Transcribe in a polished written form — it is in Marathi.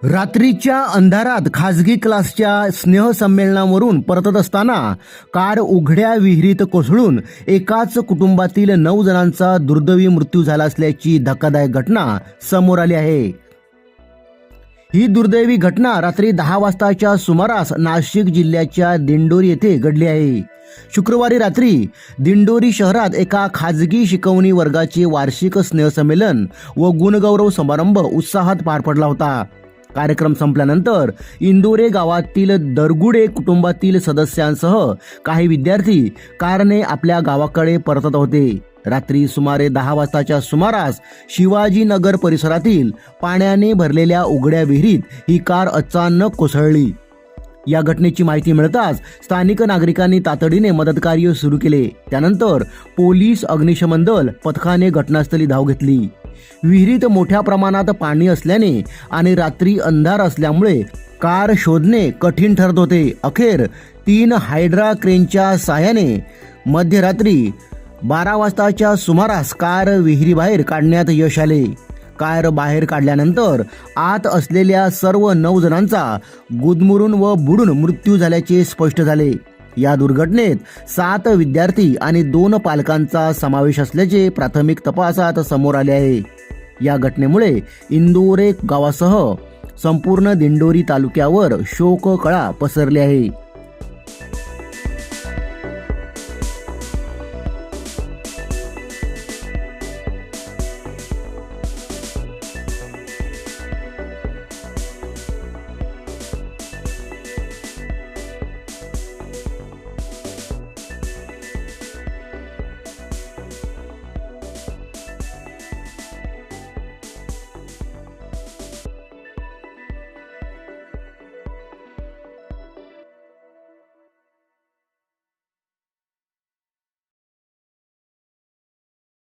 रात्रीच्या अंधारात खाजगी क्लासच्या स्नेहसंमेलनावरून परतत असताना कार उघड्या विहिरीत कोसळून एकाच कुटुंबातील 9 जणांचा दुर्दैवी मृत्यू झाला असल्याची धक्कादायक घटना समोर आली आहे। ही दुर्दैवी घटना रात्री 10 वाजताच्या सुमारास नाशिक जिल्ह्याच्या दिंडोरी येथे घडली आहे। शुक्रवारी रात्री दिंडोरी शहरात एका खाजगी शिकवणी वर्गाचे वार्षिक स्नेहसंमेलन व गुणगौरव समारंभ उत्साहात पार पडला होता। कार्यक्रम संपल्यानंतर इंदोरे गावातील दरगुडे कुटुंबातील सदस्यांसह काही विद्यार्थी कारने आपल्या गावाकडे परतत होते। रात्री सुमारे 10 वाजताच्या सुमारास शिवाजीनगर परिसरातील पाण्याने भरलेल्या उघड्या विहिरीत ही कार अचानक कोसळली। या घटनेची माहिती मिळताच स्थानिक नागरिकांनी तातडीने मदतकार्य सुरू केले। त्यानंतर पोलीस अग्निशमन दल पथकाने घटनास्थळी धाव घेतली। विहिरीत मोठ्या प्रमाणात पाणी असल्याने आणि रात्री अंधार असल्यामुळे कार शोधणे कठीण ठरत होते। अखेर 3 हायड्रा क्रेनच्या साहाय्याने मध्यरात्री 12 वाजताच्या सुमारास कार विहिरीबाहेर काढण्यात यश आले। कार बाहेर काढल्यानंतर आत असलेल्या सर्व 9 जणांचा गुदमरून व बुडून मृत्यू झाल्याचे स्पष्ट झाले। या दुर्घटनेत 7 विद्यार्थी आणि 2 पालकांचा समावेश असल्याचे प्राथमिक तपासात समोर आले आहे। या घटनेमुळे इंदोरे गावासह संपूर्ण दिंडोरी तालुक्यावर शोककळा पसरली आहे।